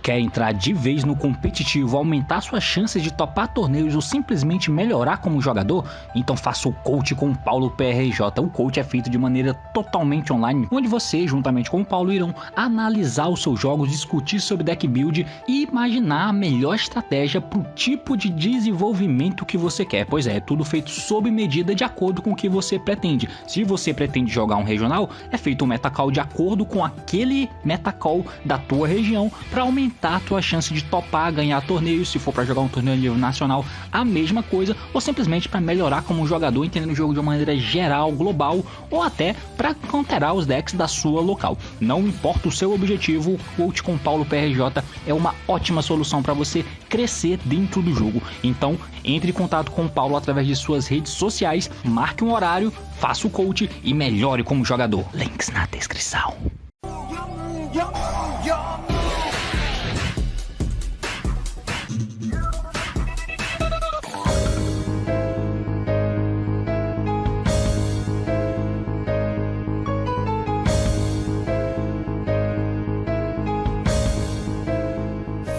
Quer entrar de vez no competitivo, aumentar suas chances de topar torneios ou simplesmente melhorar como jogador? Então faça o coach com o Paulo PRJ. O coach é feito de maneira totalmente online, onde você, juntamente com o Paulo, irão analisar os seus jogos, discutir sobre deck build e imaginar a melhor estratégia para o tipo de desenvolvimento que você quer. Pois é tudo feito sob medida de acordo com o que você pretende. Se você pretende jogar um regional, é feito um metacall de acordo com aquele metacall da tua região para aumentar a tua chance de topar, ganhar torneios. Se for para jogar um torneio a nível nacional, a mesma coisa, ou simplesmente para melhorar como jogador, entendendo o jogo de uma maneira geral, global, ou até para counterar os decks da sua local. Não importa o seu objetivo, o coach com Paulo PRJ é uma ótima solução para você crescer dentro do jogo. Então entre em contato com o Paulo através de suas redes sociais, marque um horário, faça o coach e melhore como jogador. Links na descrição.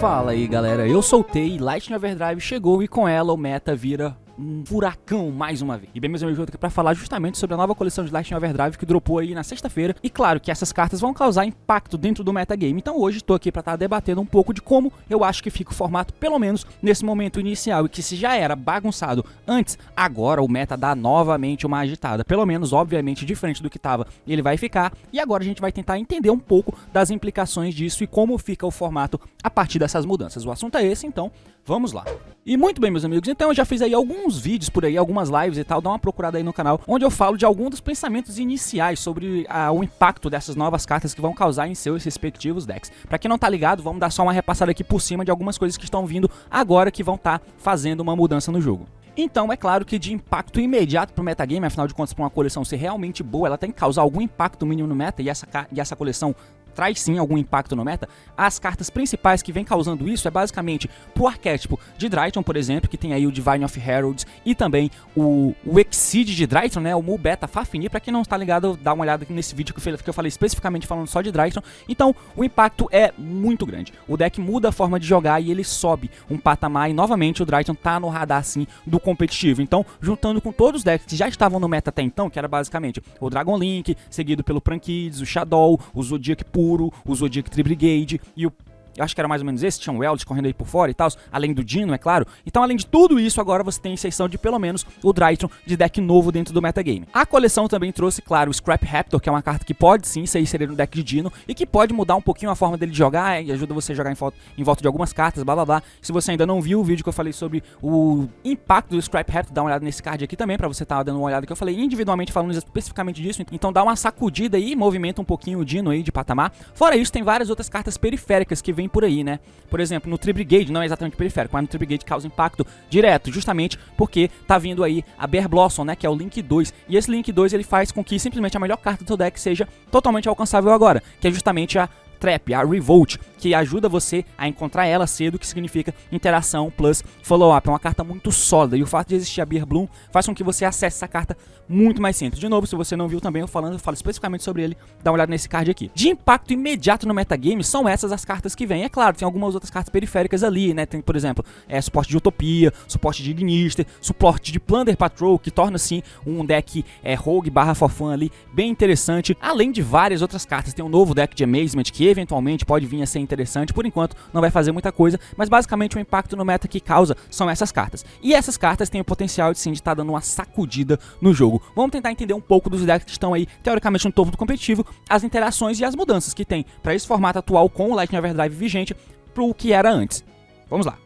Fala aí galera, eu soltei, Lightning Overdrive chegou e com ela o meta vira um furacão mais uma vez. E bem, meus amigos, eu tô aqui pra falar justamente sobre a nova coleção de Lightning Overdrive que dropou aí na sexta-feira. E claro que essas cartas vão causar impacto dentro do metagame. Então hoje tô aqui pra estar debatendo um pouco de como eu acho que fica o formato, pelo menos nesse momento inicial. E que se já era bagunçado antes, agora o meta dá novamente uma agitada. Pelo menos, obviamente, diferente do que tava, ele vai ficar. E agora a gente vai tentar entender um pouco das implicações disso e como fica o formato a partir dessas mudanças. O assunto é esse, então vamos lá. E muito bem, meus amigos, então eu já fiz aí alguns vídeos por aí, algumas lives e tal, dá uma procurada aí no canal, onde eu falo de alguns dos pensamentos iniciais sobre o impacto dessas novas cartas que vão causar em seus respectivos decks. Pra quem não tá ligado, vamos dar só uma repassada aqui por cima de algumas coisas que estão vindo agora que vão estar fazendo uma mudança no jogo. Então é claro que de impacto imediato pro metagame, afinal de contas, pra uma coleção ser realmente boa, ela tem que causar algum impacto mínimo no meta, e essa coleção traz sim algum impacto no meta. As cartas principais que vem causando isso é basicamente pro arquétipo de Drytron, por exemplo, que tem aí o Divine of Heralds e também o Exceed de Drytron, né, o Mu Beta Fafnir. Pra quem não está ligado, dá uma olhada aqui nesse vídeo que eu falei especificamente falando só de Drytron. Então o impacto é muito grande, o deck muda a forma de jogar e ele sobe um patamar, e novamente o Drytron tá no radar sim do competitivo. Então juntando com todos os decks que já estavam no meta até então, que era basicamente o Dragon Link, seguido pelo Prankids, o Shadow, o Zodiac Puro, o Zodiac Tri-Brigade e o... eu acho que era mais ou menos esse, tinha um Eldritch correndo aí por fora e tal, além do Dino, é claro. Então, além de tudo isso, agora você tem a inserção de pelo menos o Drytron de deck novo dentro do metagame. A coleção também trouxe, claro, o Scrap Raptor, que é uma carta que pode sim ser inserida no deck de Dino e que pode mudar um pouquinho a forma dele de jogar e ajuda você a jogar em volta de algumas cartas, blá blá blá. Se você ainda não viu o vídeo que eu falei sobre o impacto do Scrap Raptor, dá uma olhada nesse card aqui também, pra você estar dando uma olhada, que eu falei individualmente falando especificamente disso. Então dá uma sacudida aí, movimenta um pouquinho o Dino aí de patamar. Fora isso, tem várias outras cartas periféricas que vêm por aí, né? Por exemplo, no Tri-Brigade, não é exatamente periférico, mas no Tri-Brigade causa impacto direto, justamente porque tá vindo aí a Bear Blossom, né, que é o Link 2, e esse Link 2 ele faz com que simplesmente a melhor carta do seu deck seja totalmente alcançável agora, que é justamente a Trap, a Revolt, que ajuda você a encontrar ela cedo, que significa interação plus follow-up. É uma carta muito sólida, e o fato de existir a Beer Bloom faz com que você acesse essa carta muito mais simples. De novo, se você não viu também eu falo especificamente sobre ele, dá uma olhada nesse card aqui. De impacto imediato no metagame, são essas as cartas que vêm. É claro, tem algumas outras cartas periféricas ali, né? Tem, por exemplo, suporte de Utopia, suporte de Ignister, suporte de Plunder Patrol, que torna, sim, um deck Rogue / For Fun ali bem interessante, além de várias outras cartas. Tem um novo deck de Amazement, que eventualmente pode vir a ser interessante, por enquanto não vai fazer muita coisa, mas basicamente o impacto no meta que causa são essas cartas. E essas cartas têm o potencial de sim, de estar dando uma sacudida no jogo. Vamos tentar entender um pouco dos decks que estão aí, teoricamente, no topo do competitivo, as interações e as mudanças que tem para esse formato atual com o Lightning Overdrive vigente pro que era antes. Vamos lá.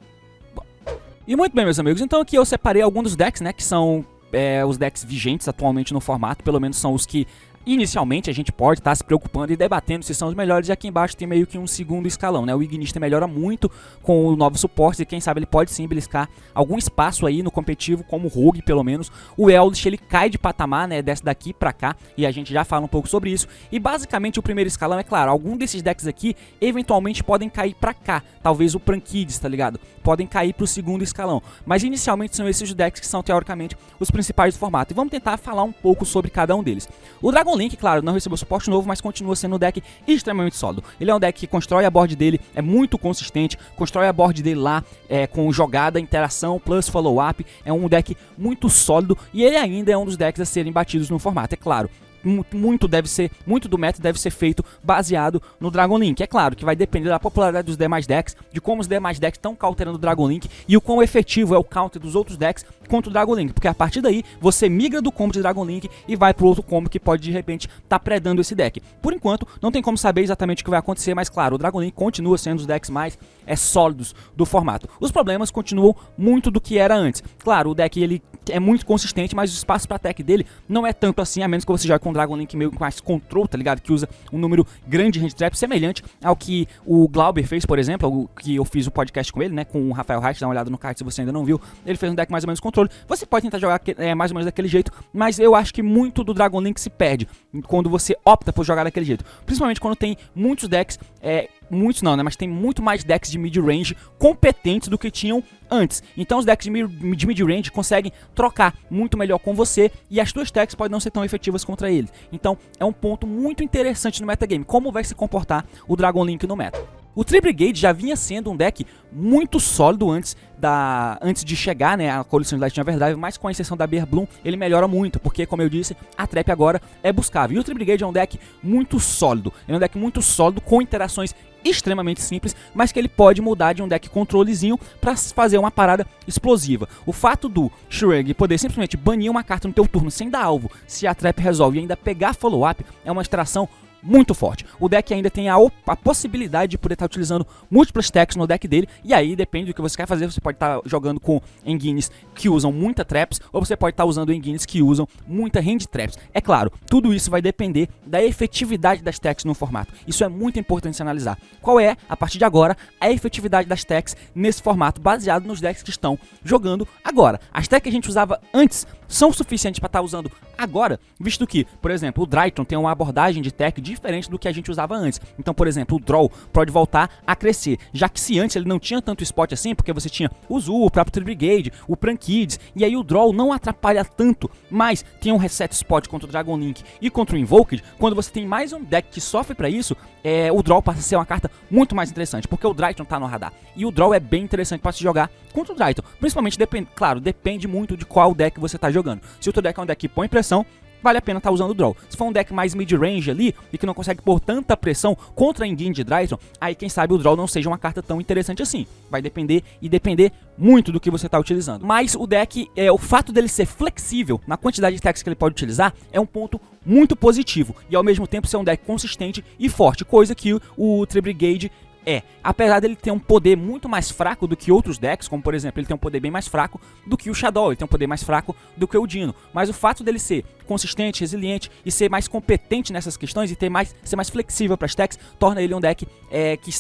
E muito bem, meus amigos, então aqui eu separei alguns dos decks, né, que são os decks vigentes atualmente no formato, pelo menos são os que inicialmente a gente pode estar se preocupando e debatendo se são os melhores, e aqui embaixo tem meio que um segundo escalão, né? O Ignister melhora muito com o novo suporte e quem sabe ele pode sim beliscar algum espaço aí no competitivo, como o Rogue pelo menos. O Eldritch ele cai de patamar, né? Desce daqui pra cá e a gente já fala um pouco sobre isso. E basicamente o primeiro escalão, é claro, algum desses decks aqui eventualmente podem cair pra cá, talvez o Prankids, tá ligado? Podem cair pro segundo escalão, mas inicialmente são esses decks que são teoricamente os principais do formato, e vamos tentar falar um pouco sobre cada um deles. O Dragon Dragon Link, claro, não recebeu suporte novo, mas continua sendo um deck extremamente sólido. Ele é um deck que constrói a board dele, é muito consistente, constrói a board dele lá com jogada, interação, plus follow-up, é um deck muito sólido e ele ainda é um dos decks a serem batidos no formato, é claro. Muito do meta deve ser feito baseado no Dragon Link. É claro que vai depender da popularidade dos demais decks, de como os demais decks estão counterando o Dragon Link e o quão efetivo é o counter dos outros decks contra o Dragon Link, porque a partir daí você migra do combo de Dragon Link e vai pro outro combo que pode de repente estar predando esse deck. Por enquanto, não tem como saber exatamente o que vai acontecer, mas claro, o Dragon Link continua sendo um dos decks mais sólidos do formato. Os problemas continuam muito do que era antes. Claro, o deck ele é muito consistente, mas o espaço para attack dele não é tanto assim, a menos que você jogue com Dragon Link meio mais control, tá ligado? Que usa um número grande de hand trap, semelhante ao que o Glauber fez, por exemplo, o que eu fiz o podcast com ele, né? Com o Rafael Reich, dá uma olhada no card se você ainda não viu. Ele fez um deck mais ou menos controle. Você pode tentar jogar mais ou menos daquele jeito, mas eu acho que muito do Dragon Link se perde quando você opta por jogar daquele jeito. Principalmente quando tem muitos decks, muitos não, né? Mas tem muito mais decks de mid-range competentes do que tinham antes. Então os decks de mid-range conseguem trocar muito melhor com você e as suas decks podem não ser tão efetivas contra eles. Então é um ponto muito interessante no metagame, como vai se comportar o Dragon Link no meta. O Tree Brigade já vinha sendo um deck muito sólido antes de chegar, né, a coleção de Lightning Overdrive, mas com a exceção da Bear Bloom, ele melhora muito, porque, como eu disse, a trap agora é buscável. E o Tree Brigade é um deck muito sólido, ele é um deck muito sólido, com interações extremamente simples, mas que ele pode mudar de um deck controlezinho para fazer uma parada explosiva. O fato do Shrug poder simplesmente banir uma carta no teu turno sem dar alvo, se a trap resolve e ainda pegar follow-up, é uma extração muito forte. O deck ainda tem a possibilidade de poder estar utilizando múltiplas techs no deck dele, e aí depende do que você quer fazer. Você pode estar jogando com enguines que usam muita traps, ou você pode estar usando enguines que usam muita hand traps. É claro, tudo isso vai depender da efetividade das techs no formato. Isso é muito importante se analisar. Qual é, a partir de agora, a efetividade das techs nesse formato, baseado nos decks que estão jogando agora. As techs que a gente usava antes são suficientes para estar usando agora, visto que, por exemplo, o Drytron tem uma abordagem de tech diferente do que a gente usava antes. Então, por exemplo, o Draw pode voltar a crescer, já que se antes ele não tinha tanto spot assim, porque você tinha o Zu, o próprio Tree Brigade, o Prankids, e aí o Draw não atrapalha tanto, mas tem um reset spot contra o Dragon Link e contra o Invoked. Quando você tem mais um deck que sofre para isso, o Draw passa a ser uma carta muito mais interessante, porque o Drytron tá no radar, e o Draw é bem interessante para se jogar contra o Drytron, principalmente, depende muito de qual deck você tá jogando. Se o teu deck é um deck que põe pressão, vale a pena estar usando o Draw. Se for um deck mais mid-range ali e que não consegue pôr tanta pressão contra a engine de Drytron, aí quem sabe o Draw não seja uma carta tão interessante assim. Vai depender muito do que você está utilizando. Mas o deck, o fato dele ser flexível na quantidade de decks que ele pode utilizar é um ponto muito positivo e ao mesmo tempo ser um deck consistente e forte, coisa que o Tree Brigade apesar dele ter um poder muito mais fraco do que outros decks, como por exemplo, ele tem um poder bem mais fraco do que o Shadow, ele tem um poder mais fraco do que o Dino, mas o fato dele ser consistente, resiliente e ser mais competente nessas questões e ser mais flexível para as decks, torna ele um deck que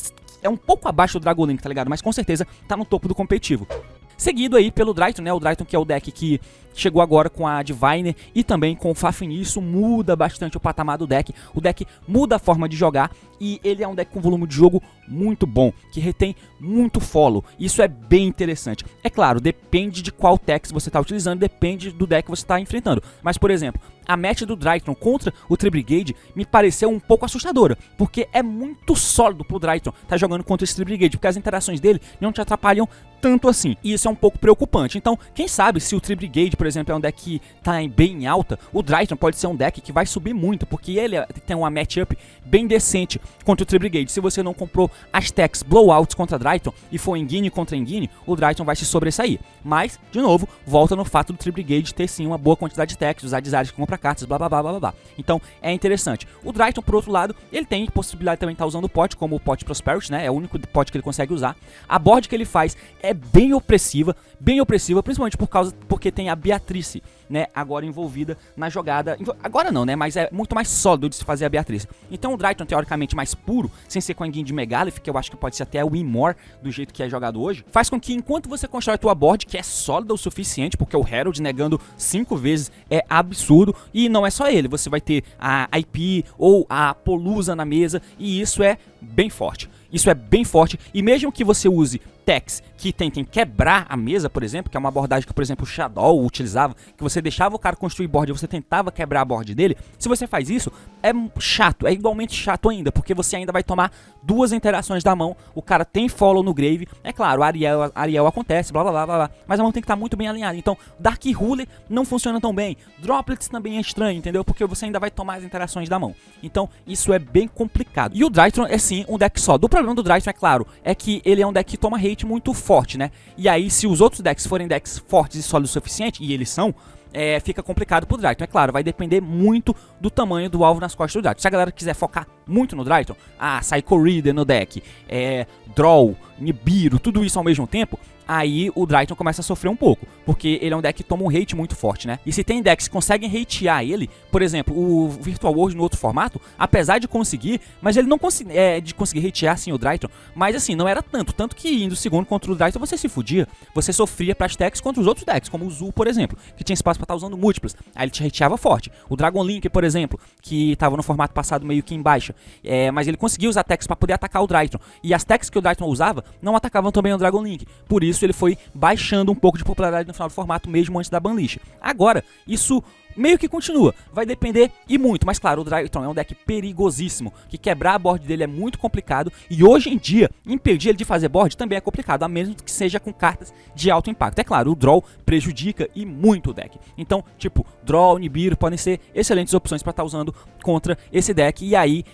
é um pouco abaixo do Dragon Link, tá ligado? Mas com certeza tá no topo do competitivo. Seguido aí pelo Drytron, né? O Drytron que é o deck que chegou agora com a Diviner e também com o Fafnir. Isso muda bastante o patamar do deck. O deck muda a forma de jogar e ele é um deck com volume de jogo muito bom, que retém muito follow. Isso é bem interessante. É claro, depende de qual deck você está utilizando, depende do deck que você está enfrentando. Mas, por exemplo, a match do Drytron contra o Tree Brigade me pareceu um pouco assustadora, porque é muito sólido pro Drytron tá jogando contra esse Tree Brigade, porque as interações dele não te atrapalham tanto assim, e isso é um pouco preocupante. Então, quem sabe se o Tree Brigade, por exemplo, é um deck que tá bem alta, o Drytron pode ser um deck que vai subir muito, porque ele tem uma matchup bem decente contra o Tree Brigade. Se você não comprou as techs blowouts contra Drytron e for Engine contra Engine, o Drytron vai se sobressair. Mas, de novo, volta no fato do Tree Brigade ter sim uma boa quantidade de techs, usar designs que compra cartas, blá blá blá blá blá. Então é interessante. O Drytron, por outro lado, ele tem possibilidade de também estar usando o pot, como o pot Prosperity, né? É o único pot que ele consegue usar. A board que ele faz é bem opressiva, principalmente porque tem a Beatrice, né? Agora envolvida na jogada. Agora não, né? Mas é muito mais sólido de se fazer a Beatrice. Então o Drytron, teoricamente mais puro, sem ser com a engine de Megalith, que eu acho que pode ser até o Imor do jeito que é jogado hoje, faz com que enquanto você constrói a tua board, que é sólida o suficiente, porque o Herald negando 5 vezes é absurdo, e não é só ele, você vai ter a IP ou a Polusa na mesa, e isso é bem forte. Isso é bem forte, e mesmo que você use decks que tentem quebrar a mesa, por exemplo, que é uma abordagem que, por exemplo, o Shadow utilizava, que você deixava o cara construir board e você tentava quebrar a board dele. Se você faz isso, é chato, é igualmente chato ainda, porque você ainda vai tomar 2 interações da mão, o cara tem follow no grave, é claro, Ariel acontece, blá blá blá blá, mas a mão tem que estar muito bem alinhada. Então, Dark Ruler não funciona tão bem, Droplets também é estranho, entendeu? Porque você ainda vai tomar as interações da mão. Então, isso é bem complicado. E o Drytron é sim um deck só. Do problema do Drytron, é claro, é que ele é um deck que toma hate muito forte, né? E aí, se os outros decks forem decks fortes e sólidos o suficiente, e eles são, fica complicado pro Drytron. É claro, vai depender muito do tamanho do alvo nas costas do Drytron. Se a galera quiser focar muito no Drytron, Psycho Reader no deck, Draw, Nibiru, tudo isso ao mesmo tempo, aí o Drytron começa a sofrer um pouco, porque ele é um deck que toma um hate muito forte, né? E se tem decks que conseguem hatear ele, por exemplo, o Virtual World no outro formato, apesar de conseguir, mas ele não de conseguir hatear sim o Drytron, mas assim, não era tanto que indo segundo contra o Drytron você se fudia, você sofria pras decks contra os outros decks, como o Zul, por exemplo, que tinha espaço pra estar usando múltiplas, aí ele te hateava forte. O Dragon Link, por exemplo, que tava no formato passado meio que em baixa, mas ele conseguia usar techs pra poder atacar o Drytron, e as techs que o Drytron usava não atacavam também o Dragon Link, por isso ele foi baixando um pouco de popularidade no final do formato, mesmo antes da banlist. Agora, isso meio que continua, vai depender e muito, mas claro, o Drytron é um deck perigosíssimo, que quebrar a board dele é muito complicado, e hoje em dia, impedir ele de fazer board também é complicado, a menos que seja com cartas de alto impacto. É claro, o Draw prejudica e muito o deck, então, tipo, Draw, Nibiru podem ser excelentes opções para estar usando contra esse deck, e aí,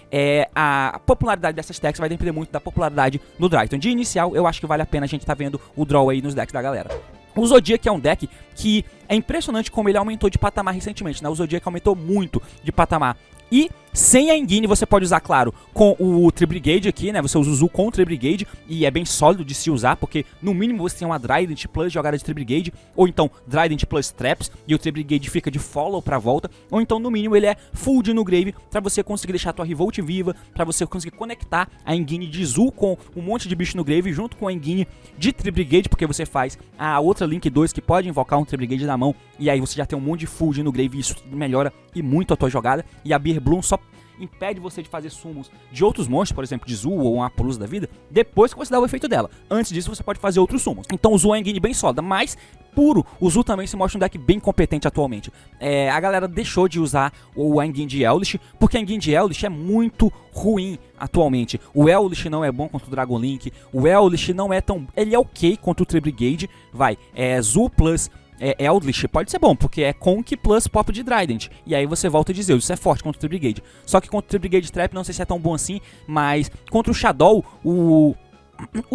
a popularidade dessas decks vai depender muito da popularidade do Drytron. De inicial, eu acho que vale a pena a gente estar vendo o Draw aí nos decks da galera. O Zodiac é um deck que é impressionante como ele aumentou de patamar recentemente, né? O Zodiac aumentou muito de patamar. E sem a Engine você pode usar, claro, com o Tri-Brigade aqui, né? Você usa o Zul com o Tri-Brigade e é bem sólido de se usar, porque no mínimo você tem uma Trident plus jogada de Tri-Brigade, ou então Trident plus Traps, e o Tri-Brigade fica de follow pra volta, ou então no mínimo ele é full no grave, pra você conseguir deixar a tua Revolt viva, pra você conseguir conectar a Engine de Zul com um monte de bicho no grave, junto com a Engine de Tri-Brigade, porque você faz a outra Link 2 que pode invocar um Tri-Brigade na mão, e aí você já tem um monte de full no grave, e isso melhora e muito a tua jogada, e a Beer Bloom só impede você de fazer summons de outros monstros, por exemplo, de Zul ou uma Apollousa da vida, depois que você dá o efeito dela. Antes disso, você pode fazer outros summons. Então o Zul é uma engine bem sólida, mas puro, o Zul também se mostra um deck bem competente atualmente. A galera deixou de usar o engine de Elvish, porque a engine de Elvish é muito ruim atualmente. O Elvish não é bom contra o Dragon Link, o Elvish não é tão... ele é ok contra o Tri-Brigade, Zul plus... Eldritch pode ser bom, porque é Conk plus Pop de Trident. E aí você volta de Zeus, isso é forte contra o Tri-Brigade. Só que contra o Tri-Brigade Trap não sei se é tão bom assim, mas contra o Shadow, o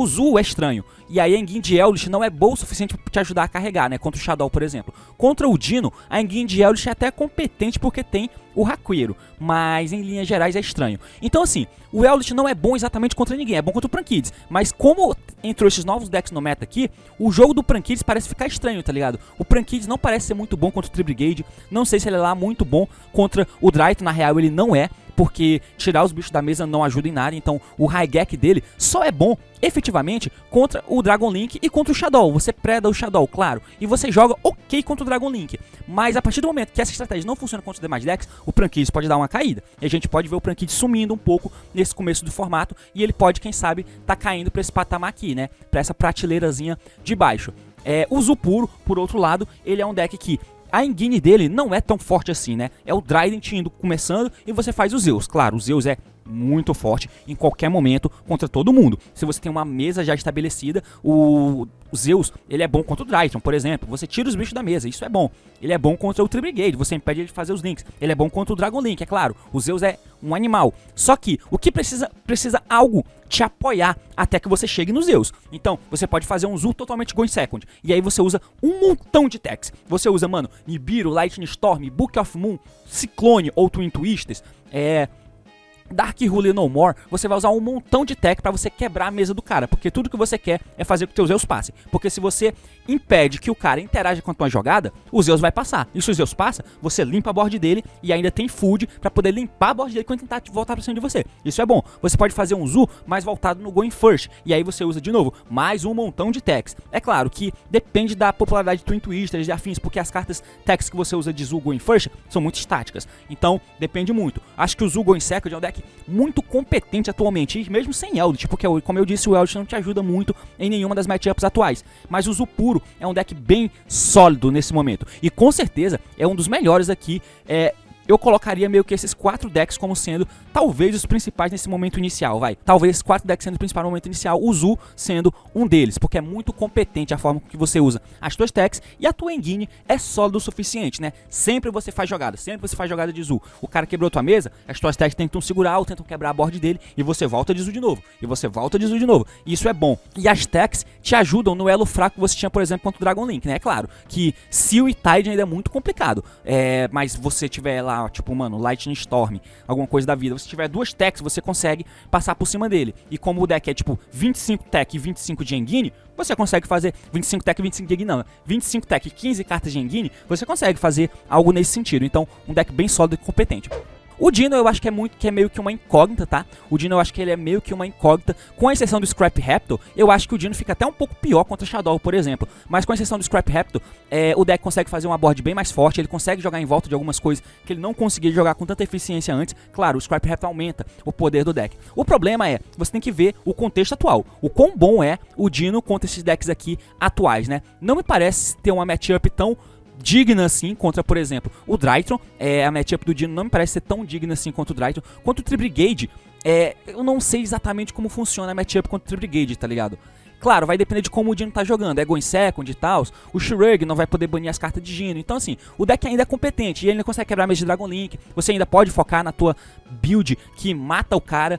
Zul é estranho. E aí a Engine de Eldritch não é boa o suficiente para te ajudar a carregar, né? Contra o Shadow, por exemplo. Contra o Dino, a Engine de Eldritch é até competente porque tem o Raqueiro, mas em linhas gerais é estranho. Então assim, o Eldritch não é bom exatamente contra ninguém, é bom contra o Prankids. Mas como entrou esses novos decks no meta aqui, o jogo do Prankids parece ficar estranho, tá ligado? O Prankids não parece ser muito bom contra o Tri-Brigade, não sei se ele é lá muito bom contra o Drytron, na real ele não é, porque tirar os bichos da mesa não ajuda em nada, então o Raigek dele só é bom, efetivamente, contra o Dragon Link e contra o Shadow. Você preda o Shadow, claro, e você joga ok contra o Dragon Link, mas a partir do momento que essa estratégia não funciona contra os demais decks, o Prankids pode dar uma caída, e a gente pode ver o Prankids sumindo um pouco nesse começo do formato, e ele pode, quem sabe, tá caindo pra esse patamar aqui, né, pra essa prateleirazinha de baixo. O Zul puro, por outro lado, ele é um deck que a engine dele não é tão forte assim, né? É o Trident indo começando e você faz o Zeus. Claro, o Zeus é muito forte em qualquer momento contra todo mundo. Se você tem uma mesa já estabelecida, o Zeus, ele é bom contra o Drytron, por exemplo. Você tira os bichos da mesa, isso é bom. Ele é bom contra o Tri-Brigade, você impede ele de fazer os links. Ele é bom contra o Dragon Link, é claro. O Zeus é um animal. Só que o que precisa algo te apoiar até que você chegue no Zeus. Então, você pode fazer um Zul totalmente Go in Second. E aí você usa um montão de techs. Você usa, mano, Nibiru, Lightning Storm, Book of Moon, Ciclone ou Twin Twisters, Dark Ruler No More, você vai usar um montão de tech pra você quebrar a mesa do cara, porque tudo que você quer é fazer com que o teu Zeus passe, porque se você impede que o cara interaja com a tua jogada, o Zeus vai passar, e se o Zeus passa, você limpa a board dele e ainda tem food pra poder limpar a board dele quando tentar voltar pra cima de você, isso é bom. Você pode fazer um Zul mais voltado no Going First, e aí você usa de novo mais um montão de techs. É claro que depende da popularidade de Twin Twisters e afins, porque as cartas techs que você usa de Zul Going First são muito estáticas, então depende muito. Acho que o Zul Going Second é um deck deck muito competente atualmente, e mesmo sem Eldritch, porque como eu disse, o Eldritch não te ajuda muito em nenhuma das matchups atuais, mas o Zu puro é um deck bem sólido nesse momento, e com certeza é um dos melhores aqui. Eu colocaria meio que esses 4 decks como sendo talvez os principais nesse momento inicial, talvez esses 4 decks sendo o principal no momento inicial, o Zu sendo um deles, porque é muito competente a forma que você usa as tuas decks, e a tua engine é sólida o suficiente, né? Sempre você faz jogada de Zu. O cara quebrou tua mesa, as tuas decks tentam segurar ou tentam quebrar a board dele, e você volta de Zu de novo, e isso é bom. E as decks te ajudam no elo fraco que você tinha, por exemplo, contra o Dragon Link, né? É claro que Seal e Tide ainda é muito complicado, mas você tiver lá, tipo, mano, Lightning Storm, alguma coisa da vida, se tiver 2 techs, você consegue passar por cima dele. E como o deck é tipo 25 tech e 25 de engine, você consegue fazer 25 tech e 25 de engine, não, 25 tech e 15 cartas de engine, você consegue fazer algo nesse sentido. Então, um deck bem sólido e competente. O Dino eu acho que é meio que uma incógnita, tá? O Dino eu acho que ele é meio que uma incógnita. Com a exceção do Scrap Raptor, eu acho que o Dino fica até um pouco pior contra Shadow, por exemplo. Mas com a exceção do Scrap Raptor, o deck consegue fazer uma board bem mais forte. Ele consegue jogar em volta de algumas coisas que ele não conseguia jogar com tanta eficiência antes. Claro, o Scrap Raptor aumenta o poder do deck. O problema é, você tem que ver o contexto atual. O quão bom é o Dino contra esses decks aqui atuais, né? Não me parece ter uma matchup tão digna assim contra, por exemplo, o Drytron. A matchup do Dino não me parece ser tão digna assim contra o Drytron. Contra o Tribrigade, eu não sei exatamente como funciona a matchup contra o Tribrigade, tá ligado? Claro, vai depender de como o Dino tá jogando, Go em Second e tal. O Shrug não vai poder banir as cartas de Dino. Então assim, o deck ainda é competente e ele ainda consegue quebrar a mesa de Dragon Link. Você ainda pode focar na tua build que mata o cara.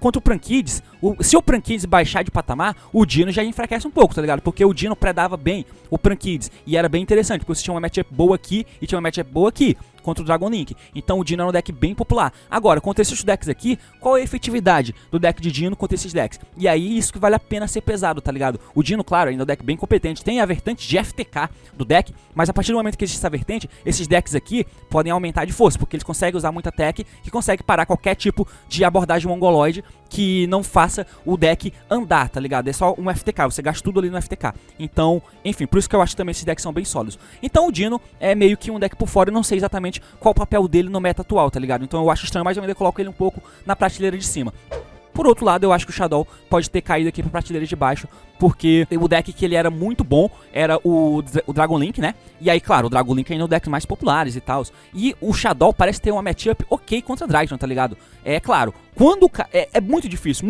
Contra o Prankids, se o Prankids baixar de patamar, o Dino já enfraquece um pouco, tá ligado? Porque o Dino predava bem o Prankids e era bem interessante, porque você tinha uma matchup boa aqui e tinha uma matchup boa aqui contra o Dragon Link. Então o Dino era um deck bem popular. Agora, contra esses decks aqui, qual é a efetividade do deck de Dino contra esses decks? E aí isso que vale a pena ser pesado, tá ligado? O Dino, claro, ainda é um deck bem competente, tem a vertente de FTK do deck, mas a partir do momento que existe essa vertente, esses decks aqui podem aumentar de força, porque eles conseguem usar muita tech, que consegue parar qualquer tipo de abordagem mongoloide que não faça o deck andar, tá ligado? É só um FTK, você gasta tudo ali no FTK. Então, enfim, por isso que eu acho que também esses decks são bem sólidos. Então o Dino é meio que um deck por fora, eu não sei exatamente qual o papel dele no meta atual, tá ligado? Então eu acho estranho, mas eu ainda coloco ele um pouco na prateleira de cima. Por outro lado, eu acho que o Shadow pode ter caído aqui pra prateleira de baixo, porque o deck que ele era muito bom era o Dragon Link, né? E aí, claro, o Dragon Link ainda é um dos decks mais populares e tal. E o Shadow parece ter uma matchup ok contra Drytron, tá ligado? É claro, quando é muito difícil,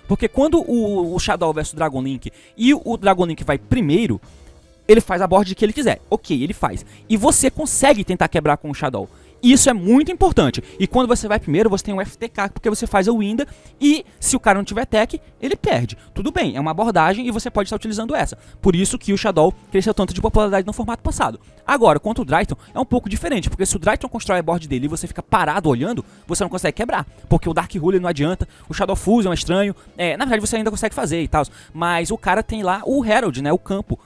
porque quando o Shadow versus o Dragon Link e o Dragon Link vai primeiro, ele faz a board que ele quiser, ok, ele faz. E você consegue tentar quebrar com o Shadow. Isso é muito importante. E quando você vai primeiro, você tem um FTK, porque você faz a Winda, e se o cara não tiver tech, ele perde. Tudo bem, é uma abordagem e você pode estar utilizando essa. Por isso que o Shadow cresceu tanto de popularidade no formato passado. Agora, contra o Drytron, é um pouco diferente, porque se o Drytron constrói a board dele e você fica parado olhando, você não consegue quebrar, porque o Dark Ruler não adianta, o Shadow Fusion é estranho, na verdade você ainda consegue fazer e tal, mas o cara tem lá o Herald, né, o campo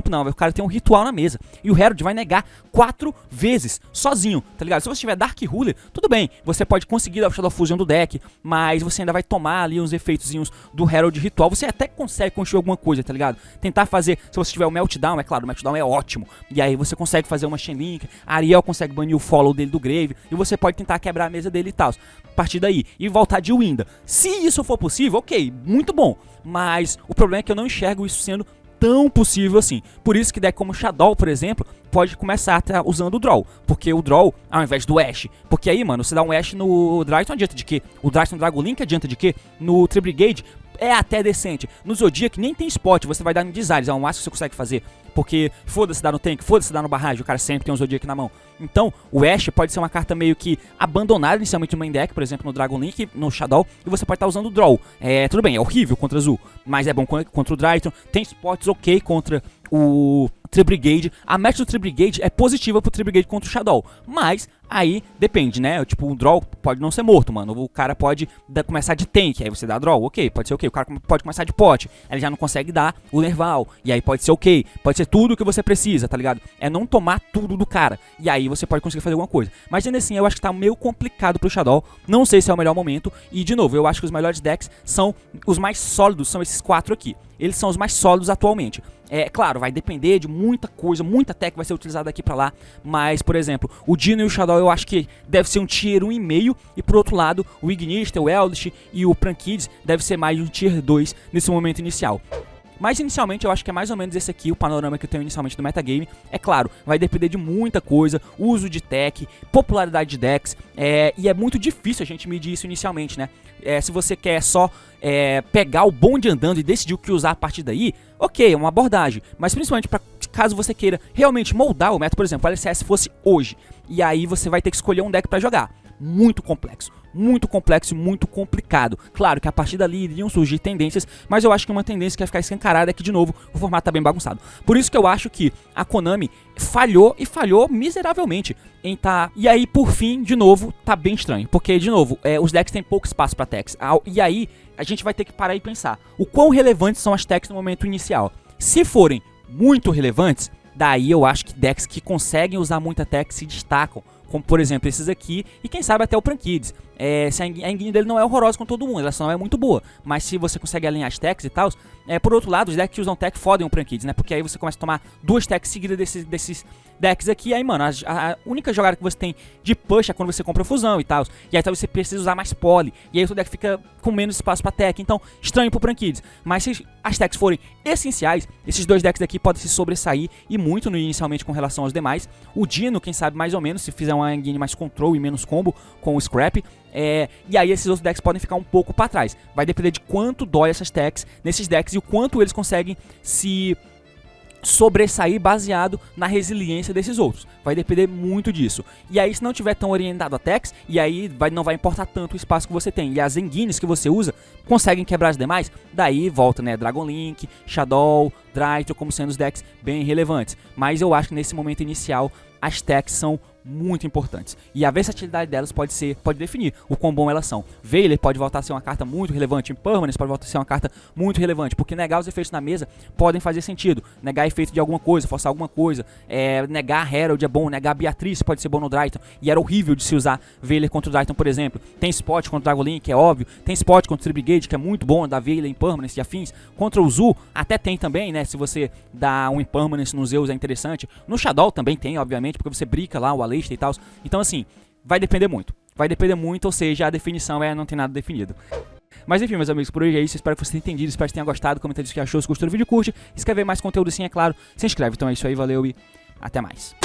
não, o cara tem um ritual na mesa, e o Herald vai negar 4 vezes, sozinho, tá ligado? Se você tiver Dark Ruler, tudo bem, você pode conseguir dar o Shadow Fusion do deck, mas você ainda vai tomar ali uns efeitozinhos do Herald Ritual, você até consegue construir alguma coisa, tá ligado? Tentar fazer, se você tiver o Meltdown, é claro, o Meltdown é ótimo, e aí você consegue fazer uma Chainlink, a Ariel consegue banir o follow dele do Grave, e você pode tentar quebrar a mesa dele e tal, a partir daí, e voltar de Winda. Se isso for possível, ok, muito bom, mas o problema é que eu não enxergo isso sendo tão possível assim. Por isso que deck como Shadow, por exemplo, pode começar a estar usando o Draw, porque o Draw ao invés do Ash, porque aí, mano, você dá um Ash no Drytron adianta de quê? O Drytron Dragon Link adianta de quê? No Tribrigade é até decente. No Zodiac nem tem spot, você vai dar no Desires, é o máximo que você consegue fazer. Porque foda-se dar no tank, foda-se dar no barragem, o cara sempre tem um Zodiac na mão. Então, o Ash pode ser uma carta meio que abandonada inicialmente no main deck, por exemplo, no Dragon Link, no Shadow, e você pode estar usando o Draw. Tudo bem, é horrível contra Azul, mas é bom contra o Drytron. Tem spots ok contra o Tribrigade. A match do Tribrigade é positiva pro Tribrigade contra o Shadow, mas aí depende, né? Tipo, o draw pode não ser morto, mano. O cara pode começar de tank, aí você dá draw, ok, pode ser ok. O cara pode começar de pot, aí ele já não consegue dar o Nerval, e aí pode ser ok. Pode ser tudo o que você precisa, tá ligado? É não tomar tudo do cara, e aí você pode conseguir fazer alguma coisa. Mas ainda assim, eu acho que tá meio complicado pro Shadow. Não sei se é o melhor momento, e de novo, eu acho que os melhores decks são os mais sólidos, são esses 4 aqui. Eles são os mais sólidos atualmente. Claro, vai depender de muita coisa, muita tech vai ser utilizada aqui pra lá, mas, por exemplo, o Dino e o Shadow eu acho que deve ser um tier 1,5. E por outro lado, o Ignister, o Eldritch e o Prankids deve ser mais um tier 2 nesse momento inicial. Mas inicialmente eu acho que é mais ou menos esse aqui o panorama que eu tenho inicialmente do metagame. É claro, vai depender de muita coisa, uso de tech, popularidade de decks, e é muito difícil a gente medir isso inicialmente, né? Se você quer só pegar o bonde andando e decidir o que usar a partir daí, ok, é uma abordagem. Mas principalmente caso você queira realmente moldar o meta, por exemplo, o LCS fosse hoje, e aí você vai ter que escolher um deck pra jogar. Muito complexo e muito complicado. Claro que a partir dali iriam surgir tendências, mas eu acho que uma tendência que vai ficar escancarada é que, de novo, o formato tá bem bagunçado. Por isso que eu acho que a Konami falhou miseravelmente em tá... E aí, por fim, de novo, tá bem estranho. Porque, de novo, os decks têm pouco espaço pra techs. E aí, a gente vai ter que parar e pensar o quão relevantes são as techs no momento inicial. Se forem muito relevantes, daí eu acho que decks que conseguem usar muita tech se destacam. Como, por exemplo, esses aqui, e quem sabe até o Prankids. A engine dele não é horrorosa com todo mundo, ela só não é muito boa. Mas se você consegue alinhar as techs e tal, por outro lado, os decks que usam tech fodem o Prankids, né? Porque aí você começa a tomar 2 techs seguidas desses decks aqui, e aí, mano, a única jogada que você tem de push é quando você compra fusão e tal. E aí então você precisa usar mais poly, e aí o seu deck fica com menos espaço pra tech, então estranho pro Prankids. Mas se as techs forem essenciais, esses 2 decks daqui podem se sobressair, e muito inicialmente com relação aos demais. O Dino, quem sabe mais ou menos, se fizer uma engine mais control e menos combo com o Scrap. E aí esses outros decks podem ficar um pouco pra trás. Vai depender de quanto dói essas techs nesses decks e o quanto eles conseguem se sobressair baseado na resiliência desses outros. Vai depender muito disso. E aí, se não tiver tão orientado a techs, e aí não vai importar tanto o espaço que você tem. E as engines que você usa conseguem quebrar as demais, daí volta, né? Dragon Link, Shadow, Drytro como sendo os decks bem relevantes. Mas eu acho que nesse momento inicial as techs são muito importantes. E a versatilidade delas pode definir o quão bom elas são. Veiler pode voltar a ser uma carta muito relevante. Impermanence pode voltar a ser uma carta muito relevante. Porque negar os efeitos na mesa podem fazer sentido. Negar efeito de alguma coisa, forçar alguma coisa. Negar Herald é bom. Negar Beatriz pode ser bom no Drytron. E era horrível de se usar Veiler contra o Drytron, por exemplo. Tem Spot contra o Dragon Link, que é óbvio. Tem Spot contra o Tribigate, que é muito bom. Da Veiler, Impermanence e afins. Contra o Zu, até tem também, né? Se você dá um Impermanence nos Zeus é interessante. No Shadow também tem, obviamente, porque você brinca lá o Aleister e tal. Então assim, vai depender muito, ou seja, a definição não tem nada definido. Mas enfim, meus amigos, por hoje é isso, espero que vocês tenham entendido, espero que tenham gostado, comenta o que achou, se gostou do vídeo, curte, se quer ver mais conteúdo sim, é claro, se inscreve. Então é isso aí, valeu e até mais.